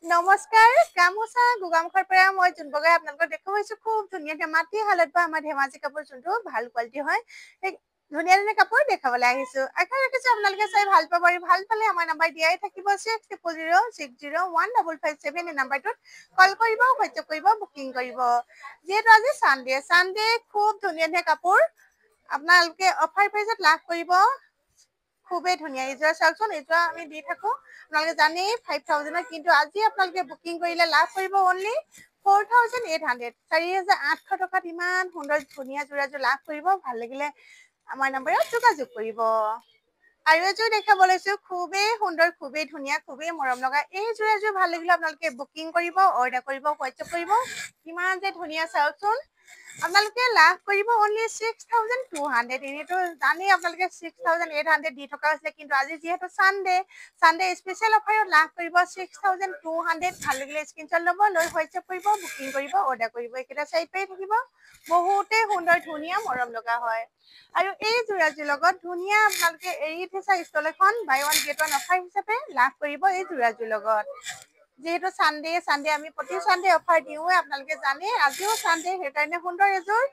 নমস্কাৰ গামোচা গোগামুখৰ পৰা মই জুনবগাই আপোনালোকক দেখুৱাইছো খুব ধুনীয়া মাটি হালত বা আমাৰ ধেমাজি কাপোৰ যোনটো ভাল কোৱালিটি হয় সেই ধুনীয়া ধুনীয়া কাপোৰ দেখাবলৈ আহিছো আশা ৰাখিছো আপোনালোকে চাই ভাল পাব আৰু ভাল পালে আমাৰ নাম্বাৰ দিয়াই থাকিব 6006015557 এই নাম্বাৰটোত কল কৰিব হোৱাটছএপ কৰিব বুকিং কৰিব যিহেতু আজি সানডে খুব ধুনীয়া ধুনীয়া কাপোৰ আপোনালোকে অফাৰ প্ৰাইজত লাভ কৰিব খুবেই ধুনীয়া এইযোৰা চাওকচোন এইযোৰা আমি দি থাকো আপোনালোকে জানেই 5000 কিন্তু আজি আপোনালোকে বুকিং কৰিলে লাভ কৰিব অনলি 4800 4800 টকাত ইমান সুন্দৰ ধুনীয়া যোৰাযোৰ লাভ কৰিব ভাল লাগিলে আমাৰ নম্বৰত যোগাযোগ কৰিব আৰু এযোৰ দেখাব লৈছো খুবেই সুন্দৰ খুবেই ধুনীয়া খুবেই মৰম লগা এই যোৰাযোৰ ভাল লাগিলে আপোনালোকে বুকিং কৰিব অৰ্ডাৰ কৰিব হোৱাটছএপ কৰিব কিমান যে ধুনীয়া চাওকচোন আপোনালোকে লাভ কৰিব অনলি 6200 এনেতো জানেই আপোনালোকে 6800 দি থকা হৈছে কিন্তু আজি যিহেতু সানডে স্পেশাল অফাৰত লাভ কৰিব 6200 ভাল লাগিলে স্ক্ৰীনশ্বট ল'ব লৈ হোৱাটছএপ কৰিব বুকিং কৰিব অৰ্ডাৰ কৰিব এইকেইটা চাইড পাই থাকিব বহুতে সুন্দৰ ধুনীয়া মৰম লগা হয় আৰু এই যোৰাযোৰ লগত ধুনীয়া আপোনালোকে এৰি থৈছা ষ্টল এখন buy one get one offer হিচাপে লাভ কৰিব এই যোৰাযোৰ লগত যেহেতু সানডে আমি প্ৰতি সানডে অফাৰ দিওঁৱে আপোনালোকে জানে আজিও সানডে সেইকাৰণে সুন্দৰ এযোৰ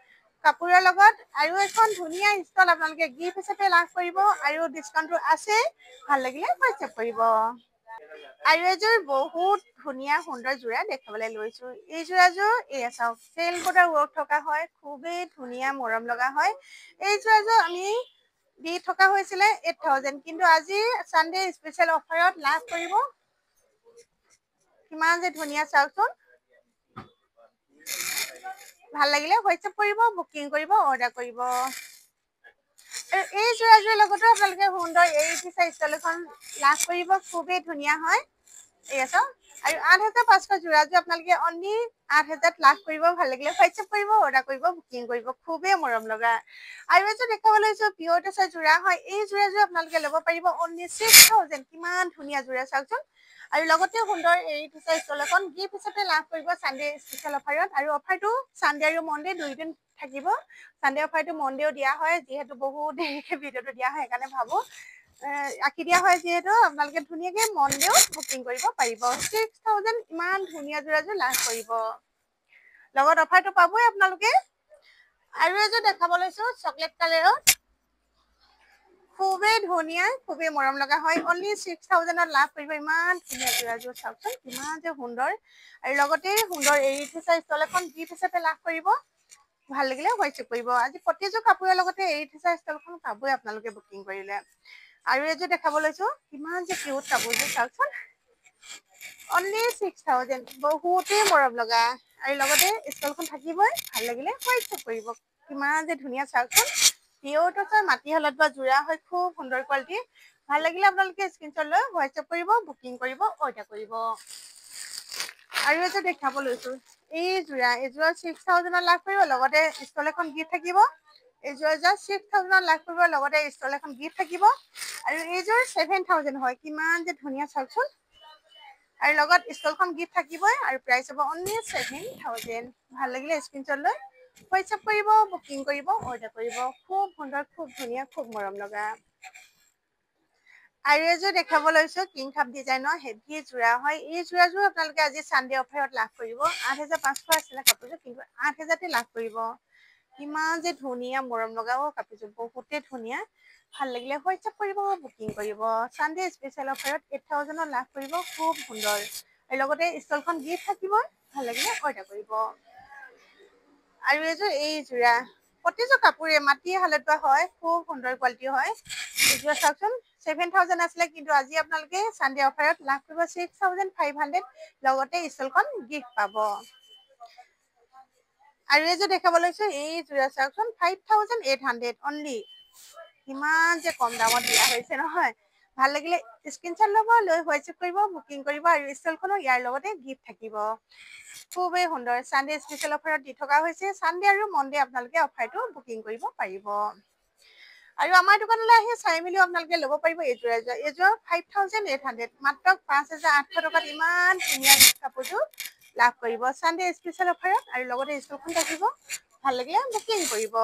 কাপোৰৰ লগত আৰু এখন ধুনীয়া ষ্টল আপোনালোকে গিফ্ট হিচাপে লাভ কৰিব আৰু ডিসকাউন্টটো আছে ভাল লাগিলে হোৱাটছএপ কৰিব আৰু এযোৰ বহুত ধুনীয়া সুন্দৰ যোৰা দেখাবলৈ লৈছো এই যোৰাযোৰ এয়া চাওক চেল বৰ্ডাৰ ৱৰ্ক থকা হয় খুবেই ধুনীয়া মৰম লগা হয় এই যোৰাযোৰ আমি দি থকা হৈছিলে 8000 কিন্তু আজি সানডে স্পেশাল অফাৰত লাভ কৰিব কিমান যে ধুনীয়া চাওকচোন ভাল লাগিলে হোৱাটছএপ কৰিব বুকিং কৰিব অৰ্ডাৰ কৰিব এই যোৰাযোৰ লগতো আপোনালোকে সুন্দৰ এৰি থৈছা ষ্টল এখন লাভ কৰিব খুবেই ধুনীয়া হয় এয়া চাওক আৰু 8500 যোৰাযোৰ আপোনালোকে অনলি 8000 লাভ কৰিব ভাল লাগিলে হোৱাটছএপ কৰিব অৰ্ডাৰ কৰিব বুকিং কৰিব খুবেই মৰম লগা আৰু এযোৰ দেখাব লৈছো পিয়ৰ টচৰ যোৰা হয় এই যোৰাযোৰ আপোনালোকে ল'ব পাৰিব অনলি 6000 কিমান ধুনীয়া যোৰা চাওকচোন আৰু লগতে সুন্দৰ এৰি থৈছা ষ্টল এখন গিফ্ট হিচাপে লাভ কৰিব সানডে স্পেশাল অফাৰত আৰু অফাৰটো সানডে আৰু মনডে দুই দিন থাকিব সানডে অফাৰটো মনডেও দিয়া হয় যিহেতু বহুত দেৰিকে ভিডিঅ'টো দিয়া হয় সেইকাৰণে ভাবো আঁকি দিয়া হয় যিহেতু আপোনালোকে ধুনীয়াকে মনডেও বুকিং কৰিব পাৰিব 6000 ইমান ধুনীয়া যোৰাযোৰ লাভ কৰিব লগত অফাৰটো পাবই আপোনালোকে আৰু এযোৰ দেখাব লৈছো চকলেট কালাৰত খুবেই ধুনীয়া খুবেই মৰম লগা হয় অনলি 6000ত লাভ কৰিব ইমান ধুনীয়া যোৰাযোৰ চাওকচোন কিমান যে সুন্দৰ আৰু লগতে সুন্দৰ এৰি থৈছা ষ্টল এখন গিফ্ট হিচাপে লাভ কৰিব ভাল লাগিলে হোৱাটছএপ কৰিব আজি প্ৰতিযোৰ কাপোৰৰ লগতে এৰি থৈছা ষ্টলখন পাবই আপোনালোকে বুকিং কৰিলে আৰু এযোৰ দেখাব লৈছো কিমান যে কিউট কাপোৰযোৰ চাওকচোন অনলি 6000 বহুতেই মৰম লগা আৰু লগতে ষ্টলখন থাকিবই ভাল লাগিলে হোৱাটছএপ কৰিব কিমান যে ধুনীয়া চাওকচোন পিয়ৰ টচৰ মাটি হালত বা যোৰা হয় খুব সুন্দৰ কোৱালিটি ভাল লাগিলে আপোনালোকে স্ক্ৰীনশ্বট লৈ হোৱাটছএপ কৰিব বুকিং কৰিব অৰ্ডাৰ কৰিব আৰু এযোৰ দেখাব লৈছো এইযোৰ 6000 লাভ কৰিব লগতে ষ্টল এখন গিফ্ট থাকিব এইযোৰ 6000 লাভ কৰিব লগতে ষ্টল এখন গিফ্ট থাকিব আৰু এইযোৰ 7000 হয় কিমান যে ধুনীয়া চাওকচোন আৰু লগত ষ্টলখন গিফ্ট থাকিবই আৰু প্ৰাইচ হ'ব অনলি 7000 ভাল লাগিলে স্ক্ৰীনশ্বট লৈ হোৱাটছএপ কৰিব বুকিং কৰিব অৰ্ডাৰ কৰিব খুব সুন্দৰ খুব ধুনীয়া খুব মৰম লগা আৰু এযোৰ দেখাব লৈছো কিং কাপ ডিজাইনৰ হেভি যোৰা হয় এই যোৰাযোৰ আপোনালোকে আজি সানডে অফাৰত লাভ কৰিব 8500 আছিলে কাপোৰযোৰ কিন্তু 8000তে লাভ কৰিব কিমান যে ধুনীয়া মৰম লগাও কাপোৰযোৰ বহুতে ধুনীয়া ভাল লাগিলে হোৱাটছএপ কৰিব বুকিং কৰিব সানডে স্পেশাল অফাৰত 8000ত লাভ কৰিব খুব সুন্দৰ আৰু লগতে ষ্টলখন গিফ্ট থাকিব ভাল লাগিলে অৰ্ডাৰ কৰিব আৰু এই যোৰা প্ৰতিযোৰ কাপোৰে মাটি হালত বা হয় খুব সুন্দৰ কোৱালিটি হয় এইযোৰ চাওকচোন 7000 আছিলে কিন্তু আজি আপোনালোকে সানডে অফাৰত লাভ কৰিব 6500 লগতে ষ্টলখন গিফ্ট পাব আৰু এযোৰ দেখাব লৈছো এই যোৰা চাওকচোন 5800 অনলি কিমান যে কম দামত দিয়া হৈছে নহয় ভাল লাগিলে স্ক্ৰীনশ্বট ল'ব লৈ হোৱাটছএপ কৰিব বুকিং কৰিব আৰু ষ্টলখনো ইয়াৰ লগতে গিফ্ট থাকিব খুবেই সুন্দৰ সানডে স্পেশাল অফাৰত দি থকা হৈছে সানডে আৰু মনডে আপোনালোকে অফাৰটো বুকিং কৰিব পাৰিব আৰু আমাৰ দোকানলৈ আহি চাই মেলি আপোনালোকে ল'ব পাৰিব এইযোৰ 5800 মাত্ৰ 5800 টকাত ইমান ধুনীয়া কাপোৰযোৰ লাভ কৰিব সানডে স্পেশাল অফাৰত আৰু লগতে ষ্টলখন থাকিব ভাল লাগিলে বুকিং কৰিব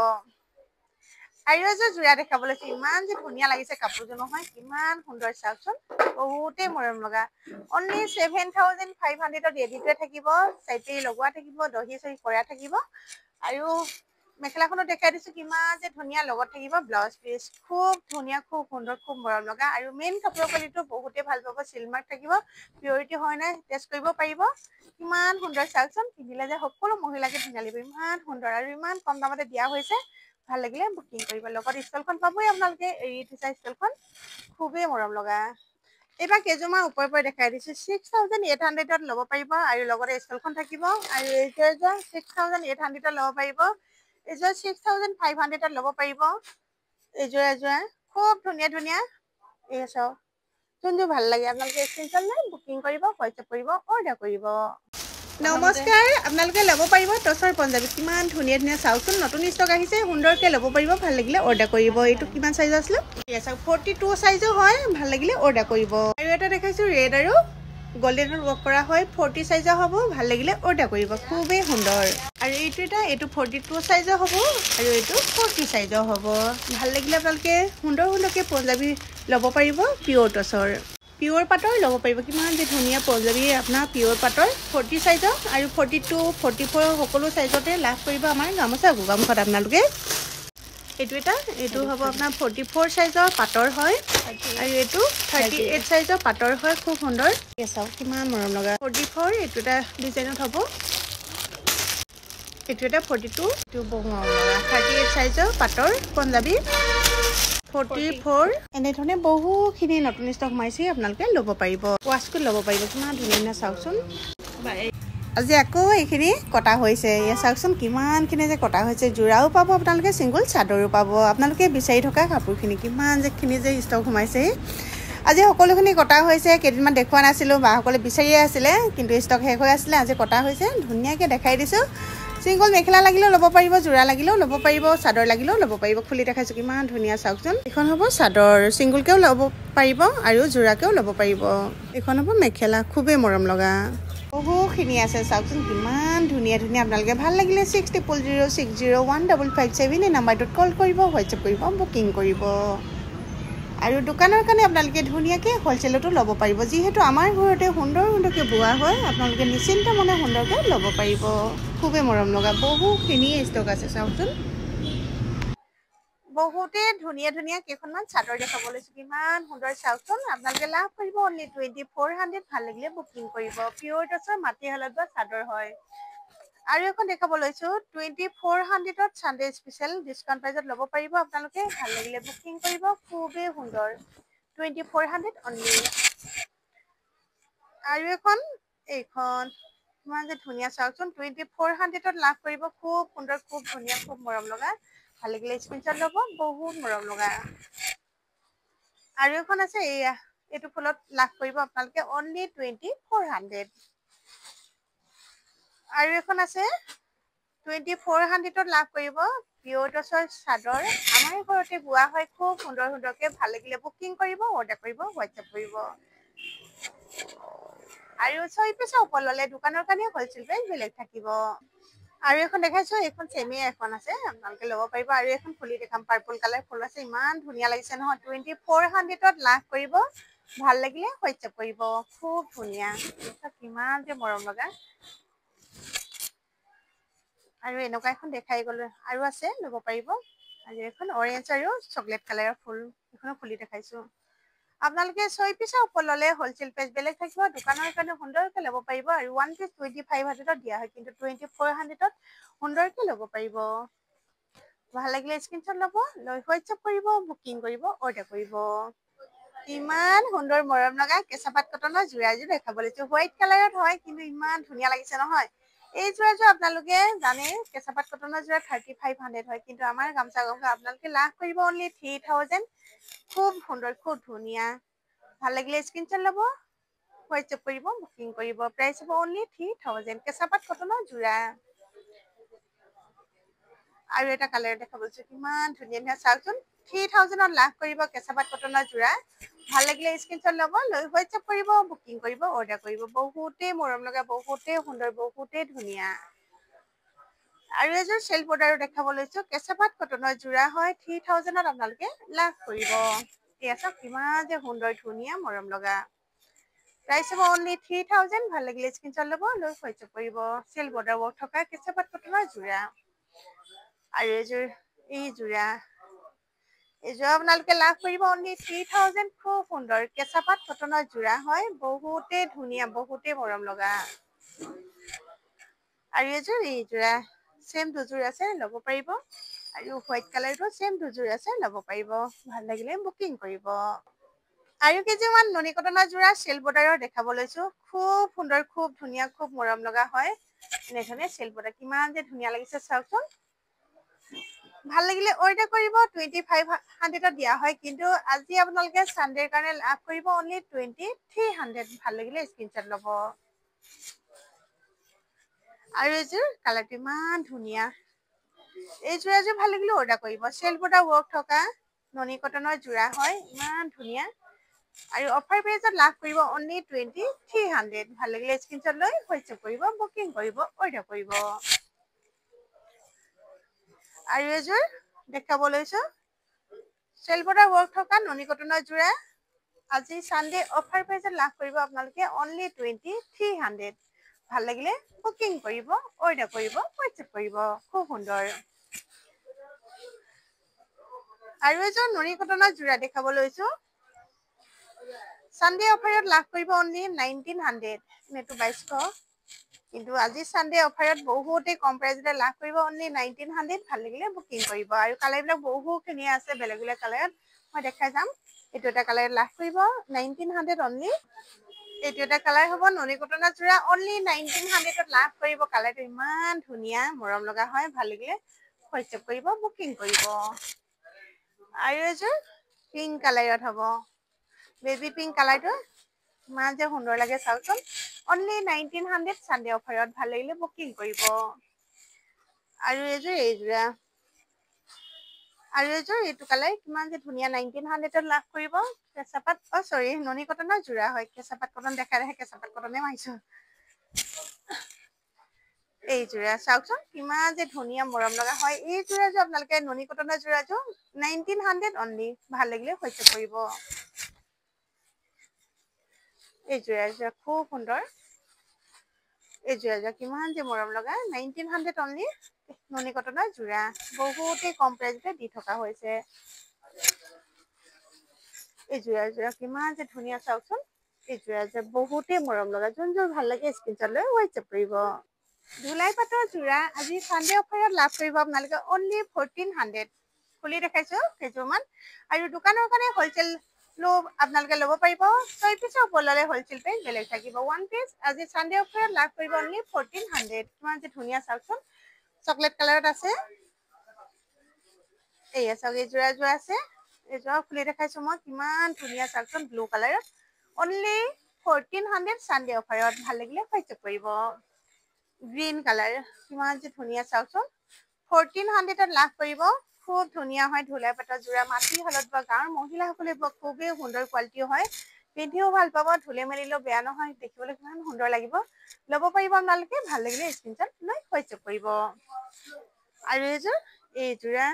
আৰু এযোৰ যোৰা দেখাব লৈছো ইমান যে ধুনীয়া লাগিছে কাপোৰযোৰ নহয় কিমান সুন্দৰ চাওকচোন বহুতেই মৰম লগা অনলি 7500ত ৰেডিটোৱে থাকিব চাইডে লগোৱা থাকিব দহি চহি কৰা থাকিব আৰু মেখেলাখনো দেখাই দিছো কিমান যে ধুনীয়া লগত থাকিব ব্লাউজ পিচ খুব ধুনীয়া খুব সুন্দৰ খুব মৰম লগা আৰু মেইন কাপোৰৰ কোৱালিটিটো বহুতেই ভাল পাব চিলমাৰ্ক থাকিব পিউৰিটি হয় নাই টেষ্ট কৰিব পাৰিব কিমান সুন্দৰ চাওকচোন পিন্ধিলে যে সকলো মহিলাকে ধুনীয়া লাগিব ইমান সুন্দৰ আৰু ইমান কম দামতে দিয়া হৈছে ভাল লাগিলে বুকিং কৰিব লগত ষ্টলখন পাবই আপোনালোকে এৰি থৈছা ষ্টলখন খুবেই মৰম লগা এইবাৰ কেইযোৰমান ওপৰে ওপৰে দেখাই দিছো 6800ত ল'ব পাৰিব আৰু লগতে ষ্টলখন থাকিব আৰু এইযোৰ 6800ত ল'ব পাৰিব এইযোৰ 6500ত ল'ব পাৰিব এইযোৰ খুব ধুনীয়া ধুনীয়া এই চাওক যোনযোৰ ভাল লাগে আপোনালোকে স্ক্ৰীনশ্বট লৈ বুকিং কৰিব হোৱাটছএপ কৰিব অৰ্ডাৰ কৰিব নমস্কাৰ আপোনালোকে ল'ব পাৰিব টচৰ পঞ্জাবী কিমান ধুনীয়া ধুনীয়া চাওকচোন নতুন ষ্টক আহিছে সুন্দৰকৈ ল'ব পাৰিব ভাল লাগিলে অৰ্ডাৰ কৰিব এইটো কিমান চাইজ আছিলে 42 চাইজো হয় ভাল লাগিলে অৰ্ডাৰ কৰিব আৰু এটা দেখাইছো ৰেড আৰু গোল্ডেনৰ ৱৰ্ক কৰা হয় 40 চাইজৰ হ'ব ভাল লাগিলে অৰ্ডাৰ কৰিব খুবেই সুন্দৰ আৰু এইটো 42 চাইজৰ হ'ব আৰু এইটো 40 চাইজৰ হ'ব ভাল লাগিলে আপোনালোকে সুন্দৰকৈ পঞ্জাবী ল'ব পাৰিব পিয়ৰ টচৰ পিয়ৰ পাটৰ ল'ব পাৰিব কিমান যে ধুনীয়া পঞ্জাবী আপোনাৰ পিয়ৰ পাটৰ 40 চাইজৰ আৰু 42 44 সকলো চাইজতে লাভ কৰিব আমাৰ গামোচা গোগামুখত আপোনালোকে এইটো হ'ব আপোনাৰ 44 চাইজৰ পাটৰ হয় আৰু এইটো 38 চাইজৰ পাটৰ হয় খুব সুন্দৰ চাওক কিমান মৰম লগা 44 এইটো এটা ডিজাইনত হ'ব এইটো এটা 42 এইটো বহু মৰম লগা 38 চাইজৰ পাটৰ পঞ্জাবী 44 এনেধৰণে বহুখিনি নতুন ষ্টক সোমাইছে আপোনালোকে ল'ব পাৰিব ৱাছকোট ল'ব পাৰিব কিমান ধুনীয়া ধুনীয়া চাওকচোন আজি আকৌ এইখিনি কটা হৈছে এয়া চাওকচোন কিমানখিনি যে কটা হৈছে যোৰাও পাব আপোনালোকে ছিংগল চাদৰো পাব আপোনালোকে বিচাৰি থকা কাপোৰখিনি কিমান যেখিনি যে ষ্টক সোমাইছে আজি সকলোখিনি কটা হৈছে কেইদিনমান দেখুওৱা নাছিলোঁ বাসকলে বিচাৰিয়ে আছিলে কিন্তু ষ্টক শেষ হৈ আছিলে আজি কটা হৈছে ধুনীয়াকৈ দেখাই দিছোঁ সিঙ্গল মেখেলা লাগিলেও ল'ব পাৰিব জোৰা লাগিলেও ল'ব পাৰিব চাদৰ লাগিলেও ল'ব পাৰিব খুলি দেখাইছো কিমান ধুনীয়া চাওকচোন এখন হ'ব চাদৰ সিঙ্গলকেও ল'ব পাৰিব আৰু জোৰাকেও ল'ব পাৰিব এখন হ'ব মেখেলা খুবেই মৰম লগা বহুখিনি আছে চাওকচোন কিমান ধুনীয়া ধুনীয়া আপোনালোকে ভাল লাগিলে 6006015557 এই নাম্বাৰটোত কল কৰিব হোৱাটছএপ কৰিব বুকিং কৰিব আৰু দোকানৰ কাৰণে আপোনালোকে ধুনীয়াকৈ হোলচেলতো ল'ব পাৰিব যিহেতু আমাৰ ঘৰতে সুন্দৰকৈ বোৱা হয় আপোনালোকে নিশ্চিন্ত মনে সুন্দৰকৈ ল'ব পাৰিব খুবেই মৰম লগা বহুখিনি ষ্টক আছে চাওকচোন বহুতে ধুনীয়া ধুনীয়া কেইখনমান চাদৰ দেখাব লৈছো কিমান সুন্দৰ চাওকচোন আপোনালোকে লাভ কৰিব অনলি 2400 ভাল লাগিলে বুকিং কৰিব পিয়ৰ টচৰ মাটি হালত চাদৰ হয় আৰু এখন দেখাব লৈছো 2400ত সানডে স্পেশাল ডিসকাউন্ট প্ৰাইজত ল'ব পাৰিব আপোনালোকে ভাল লাগিলে বুকিং কৰিব খুবেই সুন্দৰ 2400 অনলি আৰু এইখন কিমান যে ধুনীয়া চাওকচোন 2400ত লাভ কৰিব খুব সুন্দৰ খুব ধুনীয়া খুব মৰম লগা ভাল লাগিলে স্ক্ৰীনশ্বট ল'ব বহুত মৰম লগা আৰু এখন আছে এইটো ফুলত লাভ কৰিব আপোনালোকে অনলি 2400 আৰু এখন আছে 2400ত লাভ কৰিব পিয়ৰ টচৰ চাদৰ আমাৰ ঘৰতে বোৱা হয় খুব সুন্দৰ সুন্দৰকৈ ভাল লাগিলে বুকিং কৰিব অৰ্ডাৰ কৰিব হোৱাটছএপ কৰিব আৰু 6 পিছৰ ওপৰ ল'লে দোকানৰ কাৰণে হোলচেল প্ৰাইচ বেলেগ থাকিব আৰু এখন দেখাইছো এইখন চেমিয়া এখন আছে আপোনালোকে ল'ব পাৰিব আৰু এখন ফুলি দেখাম পাৰ্পল কালাৰ ফুল আছে ইমান ধুনীয়া লাগিছে নহয় 2400ত লাভ কৰিব ভাল লাগিলে হোৱাটছএপ কৰিব খুব ধুনীয়া কিমান যে মৰম লগা আৰু এনেকুৱা এখন দেখাই গ'লো আৰু আছে ল'ব পাৰিব আৰু এখন অৰেঞ্জ আৰু চকলেট কালাৰৰ ফুল এখনো ফুলি দেখাইছো আপোনালোকে 6 পিছৰ ওপৰ ল'লে হোলচেল প্ৰাইচ বেলেগ থাকিব দোকানৰ কাৰণে সুন্দৰকৈ ল'ব পাৰিব আৰু 1 পিচ 2500ত দিয়া হয় কিন্তু 2400ত সুন্দৰকৈ ল'ব পাৰিব ভাল লাগিলে স্ক্ৰীনশ্বট ল'ব লৈ হোৱাটছএপ কৰিব বুকিং কৰিব অৰ্ডাৰ কৰিব ইমান সুন্দৰ মৰম লগা কেঁচাপাত কটনৰ যোৰাযোৰ দেখাব লৈছো হোৱাইট কালাৰত হয় কিন্তু ইমান ধুনীয়া লাগিছে নহয় এই যোৰাযোৰ আপোনালোকে জানে কেঁচাপাত কটনৰ যোৰা 3500 হয় কিন্তু আমাৰ গামচা আপোনালোকে লাভ কৰিব অনলি 3000 খুব সুন্দৰ খুব ধুনীয়া ভাল লাগিলে স্ক্ৰীনশ্বট ল'ব হোৱাটছএপ কৰিব বুকিং কৰিব প্ৰাইচ হ'ব অনলি 3000 কেঁচাপাত কটনৰ যোৰা আৰু এটা কালাৰ দেখাব লৈছো কিমান ধুনীয়া ধুনীয়া চাওকচোন 3000ত লাভ কৰিব কেঁচাপাত কটনৰ যোৰা ভাল লাগিলে স্ক্ৰীনশ্বট ল'ব লৈ হোৱাটছএপ কৰিব বুকিং কৰিব অৰ্ডাৰ কৰিব বহুতেই মৰম লগা বহুতেই সুন্দৰ বহুতেই ধুনীয়া আৰু এযোৰ চেল বৰ্ডাৰো দেখাব লৈছো কেঁচাপাত কটনৰ যোৰা হয় 3000ত আপোনালোকে লাভ কৰিব এয়া চাওক কিমান যে সুন্দৰ ধুনীয়া মৰম লগা প্ৰাইচ হ'ব অনলি 3000 ভাল লাগিলে স্ক্ৰীনশ্বট ল'ব লৈ হোৱাটছআপ কৰিব চেল বৰ্ডাৰ ৱৰ্ক থকা কেঁচাপাত কটনৰ যোৰা আৰু এই যোৰা আপোনালোকে লাভ কৰিব অনলি 3000 খুব সুন্দৰ কেঁচাপাত কটনৰ যোৰা হয় বহুতে ধুনীয়া বহুতে মৰম লগা আৰু এই যোৰা চেম দুযোৰ আছে ল'ব পাৰিব আৰু হোৱাইট কালাৰটো চেম দুযোৰ আছে ল'ব পাৰিব ভাল লাগিলে বুকিং কৰিব আৰু কেইযোৰমান নুনী কটনৰ যোৰা চেল বৰ্ডাৰৰ দেখাব লৈছো খুব সুন্দৰ খুব ধুনীয়া খুব মৰম লগা হয় এনেধৰণে চেল বৰ্ডাৰ কিমান যে ধুনীয়া লাগিছে চাওকচোন ভাল লাগিলে অৰ্ডাৰ কৰিব 2500ত দিয়া হয় কিন্তু আজি আপোনালোকে সানডেৰ কাৰণে লাভ কৰিব অনলি 2300 ভাল লাগিলে স্ক্ৰীনশ্বট ল'ব আৰু এইযোৰ কালাৰটো ইমান ধুনীয়া এইযোৰ এযোৰ ভাল লাগিলে অৰ্ডাৰ কৰিব চেল বৰ্ডাৰ ৱৰ্ক থকা নুনী কটনৰ যোৰা হয় ইমান ধুনীয়া আৰু অফাৰ প্ৰাইচত লাভ কৰিব অনলি 2300 ভাল লাগিলে স্ক্ৰীনশ্বট লৈ হোৱাটছআপ কৰিব বুকিং কৰিব অৰ্ডাৰ কৰিব আৰু এযোৰ দেখাব লৈছো চেল বৰ্ডাৰ ৱৰ্ক থকা নুনী কটনৰ যোৰা আজি সানডে অফাৰ প্ৰাইচত লাভ কৰিব আপোনালোকে অনলি 2300 ভাল লাগিলে বুকিং কৰিব অৰ্ডাৰ কৰিব হোৱাটছআপ কৰিব খুব সুন্দৰ আৰু এযোৰ নুনী কটনৰ যোৰা দেখাব লৈছো সানডে অফাৰত লাভ কৰিব অনলি 1900 নেটো 2200 কিন্তু আজি সানডে অফাৰত বহুতে কম প্ৰাইচতে লাভ কৰিব অনলি 1900 ভাল লাগিলে বুকিং কৰিব আৰু কালাৰ বিলাক বহুত ধুনীয়া আছে বেলেগ বেলেগ কালাৰত মই দেখাই যাম এইটো এটা কালাৰ লাভ কৰিব 1900 অনলি এইটো এটা কালাৰ হ'ব নুনী কটনৰ যোৰা অনলি 1900ত লাভ কৰিব কালাৰটো ইমান ধুনীয়া মৰম লগা হয় ভাল লাগিলে হোৱাটছআপ কৰিব বুকিং কৰিব আৰু এযোৰ পিংক কালাৰত হ'ব বেবী পিংক কালাৰটো ইমান যে সুন্দৰ লাগে চাওকচোন অনলি 1900 সানডে অফাৰত ভাল লাগিলে বুকিং কৰিব আৰু এইযোৰা আৰু এযোৰ এইটো কালাৰ কিমান যে ধুনীয়া 1900ত লাভ কৰিব কেঁচাপাত চৰি নুনী কটনৰ যোৰা হয় কেঁচাপাত কটন দেখাই কেঁচাপাত কটনে মাৰিছো এই যোৰা চাওকচোন কিমান যে ধুনীয়া মৰম লগা হয় এই যোৰাযোৰ আপোনালোকে নুনী কটনৰ যোৰাযোৰ 1900 অনলি ভাল লাগিলে হোৱাটছআপ কৰিব এই যোৰা খুব সুন্দৰ এই যোৰা কিমান যে মৰম লগা 1900 অনলি নুনী কটনৰ যোৰা বহুতেই কম প্ৰাইচতে দি থকা হৈছে এই যোৰা কিমান যে ধুনীয়া চাওকচোন এই যোৰা বহুতেই মৰম লগা যোনযোৰ ভাল লাগে স্ক্ৰীনশ্বট লৈ হোৱাটছআপ কৰিব ধুলাই পাটৰ যোৰা আজি সানডে অফাৰত লাভ কৰিব আপোনালোকে অনলি 1400 খুলি দেখাইছো কেইযোৰমান আৰু দোকানৰ কাৰণে হলচেল আপোনালোকে ল'ব পাৰিব 6 পিছৰ ওপৰলৈ হলচেল প্ৰাইচ বেলেগ থাকিব 1 পিচ আজি সানডে অফাৰত লাভ কৰিব অনলি 1400 কিমান যে ধুনীয়া চাওকচোন চকলেট কালাৰত আছে এইয়া চাওক এই যোৰা আছে এইযোৰা খুলি দেখাইছো মই কিমান ধুনীয়া চাওকচোন ব্লু কালাৰত অনলি 1400 সানডে অফাৰত ভাল লাগিলে হোৱাটছআপ কৰিব গ্ৰীণ কালাৰ কিমান যে ধুনীয়া চাওকচোন 1400ত লাভ কৰিব খুব ধুনীয়া হয় ধুলাই পাতৰ যোৰা মাটি হালত বা গাঁৱৰ মহিলাসকলে খুবেই সুন্দৰ কোৱালিটি হয় পিন্ধিও ভাল পাব ধুলে মেলিলেও বেয়া নহয় দেখিবলৈ কিমান সুন্দৰ লাগিব ল'ব পাৰিব আপোনালোকে ভাল লাগিলে স্ক্ৰীনশ্বট লৈ হোৱাটছআপ কৰিব আৰু এই যোৰা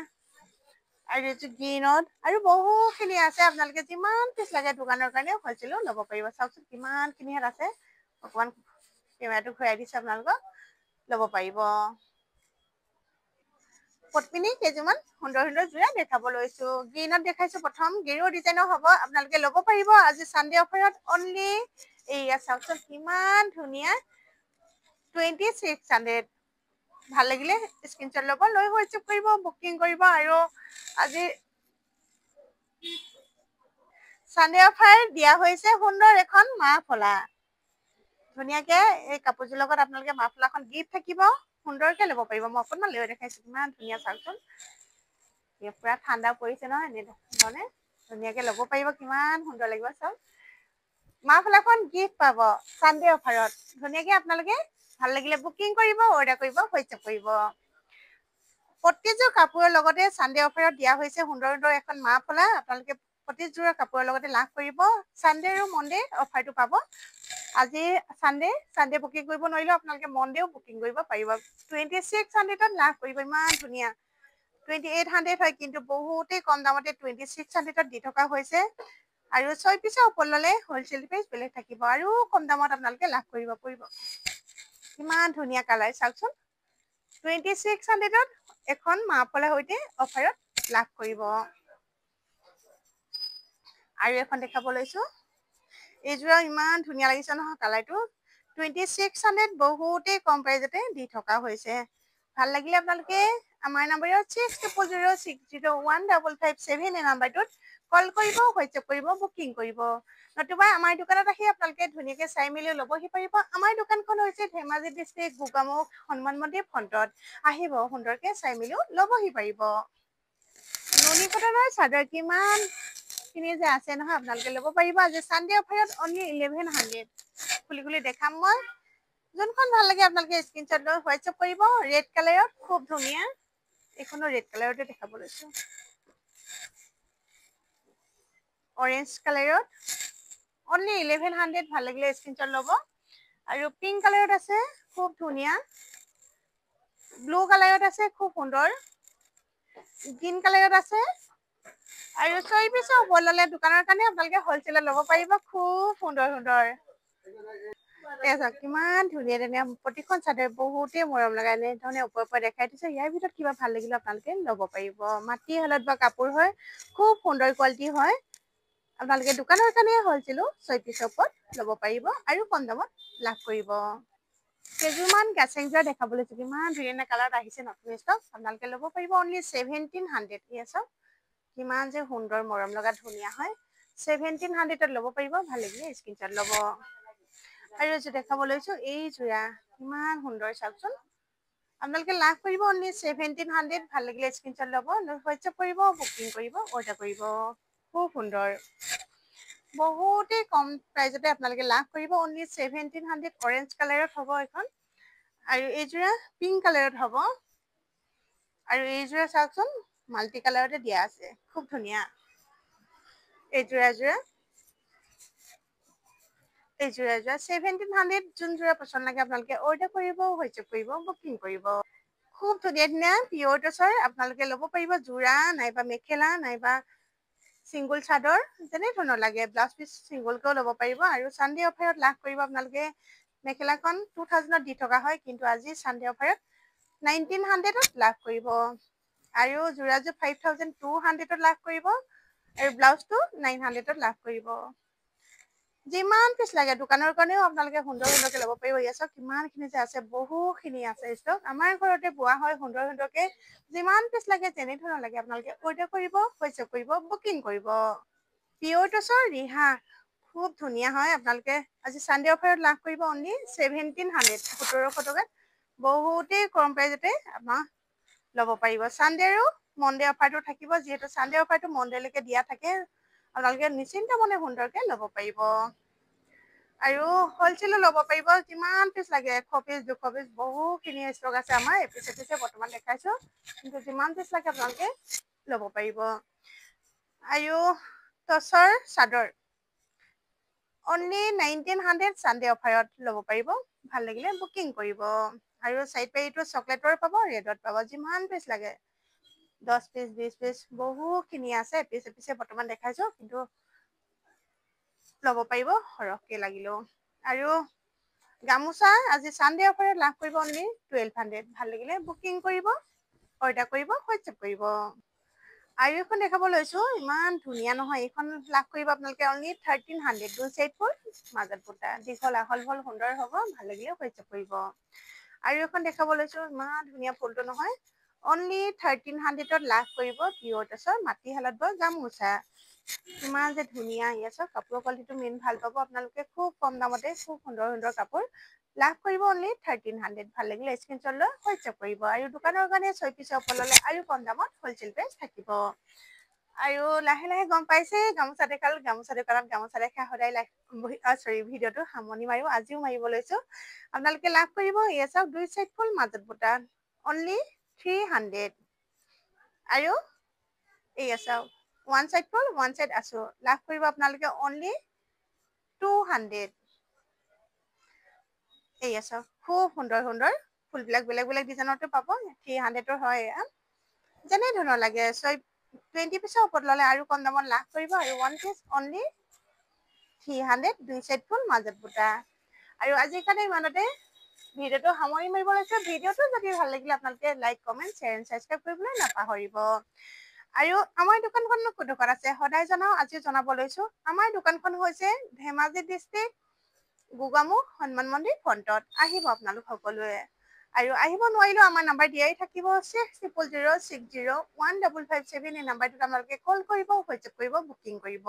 আৰু এইযোৰ গ্ৰীণত আৰু বহুখিনি আছে আপোনালোকে যিমান পিচ লাগে দোকানৰ কাৰণে হলচেলো ল'ব পাৰিব চাওকচোন কিমান খিনি ইয়াত আছে অকমান কেমেৰাটো ঘূৰাই দিছে আপোনালোকক ল'ব পাৰিব পদ্মিনী কেইযোৰমান সুন্দৰ সুন্দৰ যোৰা দেখাব লৈছো গ্ৰীণত দেখাইছো প্ৰথম গেৰুৱা ডিজাইনৰ হ'ব আপোনালোকে ল'ব পাৰিব আজি সানডে অফাৰত অনলি এইয়া চাওকচোন কিমান ধুনীয়া 2600 ভাল লাগিলে স্ক্ৰীনশ্বট ল'ব লৈ হোৱাটছআপ কৰিব বুকিং কৰিব আৰু আজি সানডে অফাৰ দিয়া হৈছে সুন্দৰ এখন মাফলা ধুনীয়াকে এই কাপোৰযোৰ লগত আপোনালোকে মাফলাখন গিফ্ট থাকিব সুন্দৰকে ল'ব পাৰিব মই অকণমান লৈ দেখাইছো কিমান ধুনীয়া চাওকচোন পুৰা ঠাণ্ডা পৰিছে নহয় এনেধৰণে ধুনীয়াকে ল'ব পাৰিব কিমান সুন্দৰ লাগিব চাওক মাফলাখন গিফ্ট পাব সানডে অফাৰত ধুনীয়াকে আপোনালোকে ভাল লাগিলে বুকিং কৰিব অৰ্ডাৰ কৰিব হোৱাটছআপ কৰিব প্ৰতিযোৰ কাপোৰৰ লগতে সানডে অফাৰত দিয়া হৈছে সুন্দৰ সুন্দৰ এখন মাফলা আপোনালোকে প্ৰতিযোৰৰ কাপোৰৰ লগতে লাভ কৰিব সানডে আৰু মনডে অফাৰটো পাব আজি সানডে বুকিং কৰিব নোৱাৰিলেও আপোনালোকে মনডেও বুকিং কৰিব পাৰিব 2600ত লাভ কৰিব ইমান ধুনীয়া 2800 হয় কিন্তু বহুতেই কম দামতে 2600ত দি থকা হৈছে আৰু 6 পিছৰ ওপৰ ল'লে হোলচেল প্ৰাইচ বেলেগ থাকিব আৰু কম দামত আপোনালোকে লাভ কৰিব পাৰিব ইমান ধুনীয়া কালাৰ চাওকচোন 2600ত এখন মাফলাৰ সৈতে অফাৰত লাভ কৰিব আৰু এখন দেখাব লৈছো এইযোৰা ইমান ধুনীয়া লাগিছে নহয় কালাৰটো 2600 বহুতেই কম প্ৰাইজতে দি থকা হৈছে ভাল লাগিলে আপোনালোকে আমাৰ নম্বৰত 6006015557 এই নম্বৰটোত কল কৰিব হোৱাটছএপ কৰিব বুকিং কৰিব নতুবা আমাৰ দোকানত আহি আপোনালোকে ধুনীয়াকৈ চাই মেলি ল'বহি পাৰিব আমাৰ দোকানখন হৈছে ধেমাজি ডিষ্ট্ৰিক্ট গোগামুখ হনুমান মন্দিৰ ফ্ৰণ্টত আহিব সুন্দৰকৈ চাই মেলিও ল'বহি পাৰিব নুনি কটনৰ চাদৰ কিমান খিনি যে আছে নহয় আপোনালোকে ল'ব পাৰিব আজি সানডে অফাৰত অনলি 1100 খুলি দেখাম মই যোনখন ভাল লাগে আপোনালোকে স্ক্ৰীনশ্বট লৈ হোৱাটছএপ কৰিব ৰেড কালাৰত খুব ধুনীয়া এইখনো ৰেড কালাৰতে দেখাব লৈছো অৰেঞ্জ কালাৰত অনলি 1100 ভাল লাগিলে স্ক্ৰীনশ্বট ল'ব আৰু পিংক কালাৰত আছে খুব ধুনীয়া ব্লু কালাৰত আছে খুব সুন্দৰ গ্ৰীন কালাৰত আছে আৰু 6 পিছৰ ওপৰ ল'লে দোকানৰ কাৰণে আপোনালোকে হোলচেলত ল'ব পাৰিব খুব সুন্দৰ কিমান ধুনীয়া ধুনীয়া প্ৰতিখন চাদৰ বহুতেই মৰম লগা এনেধৰণে ওপৰৰ পৰা দেখাই দিছে ইয়াৰ ভিতৰত কিবা ভাল লাগিলে আপোনালোকে ল'ব পাৰিব মাটি হালত বা কাপোৰ হয় খুব সুন্দৰ কোৱালিটি হয় আপোনালোকে দোকানৰ কাৰণে হ'লচেলো 6 পিছৰ ওপৰত ল'ব পাৰিব আৰু কম দামত লাভ কৰিব কেইযোৰমান গাছেংযোৰা দেখাব লৈছো কিমান ধুনীয়া কালাৰত আহিছে নতুন ষ্টক আপোনালোকে ল'ব পাৰিব অনলি 1700 ইয়েছ কিমান যে সুন্দৰ মৰম লগা ধুনীয়া হয় 1700ত ল'ব পাৰিব ভাল লাগিলে স্ক্ৰীনশ্বট ল'ব আৰু যে দেখাব লৈছো এই যোৰা কিমান সুন্দৰ চাওকচোন আপোনালোকে লাভ কৰিব অনলি 1700 ভাল লাগিলে স্ক্ৰীনশ্বট ল'ব হোৱাটছএপ কৰিব বুকিং কৰিব অৰ্ডাৰ কৰিব খুব সুন্দৰ বহুতেই কম প্ৰাইজতে আপোনালোকে লাভ কৰিব অনলি 1700 অৰেঞ্জ কালাৰত হ'ব এখন আৰু এইযোৰা পিংক কালাৰত হ'ব আৰু এইযোৰা চাওকচোন মাল্টি কালাৰতে দিয়া আছে খুব ধুনীয়া এইযোৰা 1700 যোন যোৰা পছন্দ লাগে আপোনালোকে অৰ্ডাৰ কৰিব হোৱাটছএপ কৰিব বুকিং কৰিব খুব ধুনীয়া ধুনীয়া পিয়ৰ টচৰ আপোনালোকে ল'ব পাৰিব যোৰা নাইবা মেখেলা নাইবা চিংগুল চাদৰ যেনে ধৰণৰ লাগে ব্লাউজ পিচ চিংগুলকেও ল'ব পাৰিব আৰু সানডে অফাৰত লাভ কৰিব আপোনালোকে মেখেলাখন 2000ত দি থকা হয় কিন্তু আজি সানডে অফাৰত 1900ত লাভ কৰিব আৰু যোৰাযোৰ 5200ত লাভ কৰিব আৰু ব্লাউজটো 900ত লাভ কৰিব যিমান পিছ লাগে দোকানৰ কাৰণেও আপোনালোকে সুন্দৰকৈ ল'ব পাৰিব ইয়াত কিমানখিনি যে আছে বহুখিনি আছে ষ্টক আমাৰ ঘৰতে বোৱা হয় সুন্দৰকৈ যিমান পিছ লাগে যেনে ধৰণৰ লাগে আপোনালোকে অৰ্ডাৰ কৰিব হোৱাটছএপ কৰিব বুকিং কৰিব পিয়ৰ টচৰ ৰিহা খুব ধুনীয়া হয় আপোনালোকে আজি সানডে অফাৰত লাভ কৰিব অনলি 1700 1700 টকাত বহুতেই কম প্ৰাইজতে আপোনাক ল'ব পাৰিব সানডে আৰু মনডে অফাৰটো থাকিব যিহেতু সানডে অফাৰটো মনডেলৈকে দিয়া থাকে আপোনালোকে নিশ্চিন্ত মনে সুন্দৰকৈ ল'ব পাৰিব আৰু হ'লচেলো ল'ব পাৰিব যিমান পিছ লাগে 100 পিছ 200 পিছ বহুখিনি ষ্টক আছে আমাৰ এপিছে বৰ্তমান দেখাইছো কিন্তু যিমান পিছ লাগে আপোনালোকে ল'ব পাৰিব আৰু টচৰ চাদৰ অনলি 1900 সানডে অফাৰত ল'ব পাৰিব ভাল লাগিলে বুকিং কৰিব আৰু সাইড পেৰিটো চকলেটৰ পাব ৰেডত পাব যিমান পিছ লাগে 10 পিছ 20 পিছ বহুখিনি আছে এপিছে বৰ্তমান দেখাইছো কিন্তু ল'ব পাৰিব সৰহকৈ লাগিলেও আৰু গামোচা আজি সানডে অফাৰত লাভ কৰিব অনলি 1200 ভাল লাগিলে বুকিং কৰিব অৰ্ডাৰ কৰিব হোৱাটছএপ কৰিব আৰু এখন দেখাব লৈছো ইমান ধুনীয়া নহয় এইখন লাভ কৰিব আপোনালোকে অনলি 1300 দুই চাইড ফুল মাজত বুটা দীঘল আহল বহল সুন্দৰ হ'ব ভাল লাগিলে হোৱাটছএপ কৰিব আৰু এখন দেখাব লৈছো ইমান ধুনীয়া ফুলটো নহয় অনলি 1300ত লাভ কৰিব পিয়ৰ টচৰ মাটিশালত বোৱা গামোচা ইমান যে ধুনীয়া ইয়াত কাপোৰৰ কোৱালিটিটো মেইন ভাল পাব আপোনালোকে খুব কম দামতে খুব সুন্দৰ কাপোৰ লাভ কৰিব অনলি 1300 ভাল লাগিলে স্ক্ৰীনশ্বট লৈ হোৱাটছএপ কৰিব আৰু দোকানৰ কাৰণে 6 পিছৰ ওপৰ ল'লে আৰু কম দামত হোলচেল প্ৰাইচ থাকিব আৰু লাহে লাহে গম পাইছে গামোচা দেখাল গামোচা দোকানত গামোচা দেখা সদায় ভিডিঅ'টো সামৰণি মাৰিব আজিও মাৰিব লৈছো আপোনালোকে লাভ কৰিব এয়া চাওক দুই চাইড ফুল মাজত বুটা অনলি 300 আৰু এয়া চাওক ওৱান চাইড ফুল ওৱান চাইড আছো লাভ কৰিব আপোনালোকে অনলি 200 এই আছে খুব সুন্দৰ সুন্দৰ ফুলবিলাক বেলেগ বেলেগ ডিজাইনতো পাব 300ৰ হয় এয়া যেনে ধৰণৰ লাগে 20 পিছৰ ওপৰত ল'লে আৰু কম দামত লাভ কৰিব আৰু 1 পিছ অনলি 300 দুই সেট ফুল মাজত বুটা আৰু আজিৰ কাৰণে ইমানতে ভিডিওটো সামৰি মাৰিব লৈছে ভিডিওটো যদি ভাল লাগিলে আপোনালোকে like comment share and subscribe কৰিবলৈ নাপাহৰিব আৰু আমাৰ দোকানখন কোনডোখৰত আছে সদায় জনাও আজি জনাব লৈছো আমাৰ দোকানখন হৈছে ধেমাজি ডিস্ট্ৰিক্ট গোগামু হনুমান মন্দিৰ ফ্ৰণ্টত আহিব আপোনালোক সকলোৱে আৰু আহিব নোৱাৰিলেও আমাৰ নাম্বাৰ দিয়াই থাকিব 6006015557 এই নাম্বাৰটোত আপোনালোকে কল কৰিব হোৱাটছএপ কৰিব বুকিং কৰিব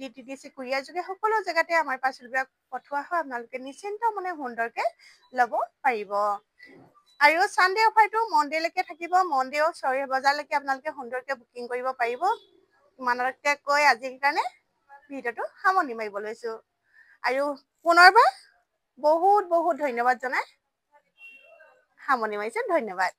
ডিটিডিসি কুৰিয়াৰ যোগে সকলো জেগাতে আমাৰ পাৰ্চেলবিলাক পঠোৱা হয় আপোনালোকে নিশ্চিন্ত মনে সুন্দৰকে ল'ব পাৰিব আৰু সানডে অফাৰটো মনডেলৈকে থাকিব মনডেও 6 বজালৈকে আপোনালোকে সুন্দৰকে বুকিং কৰিব পাৰিব ইমানলৈকে কৈ আজিৰ কাৰণে ভিডিওটো সামৰণি মাৰিব লৈছো আৰু পুনৰবাৰ বহুত বহুত ধন্যবাদ জনাই সামৰণি মাৰিছো ধন্যবাদ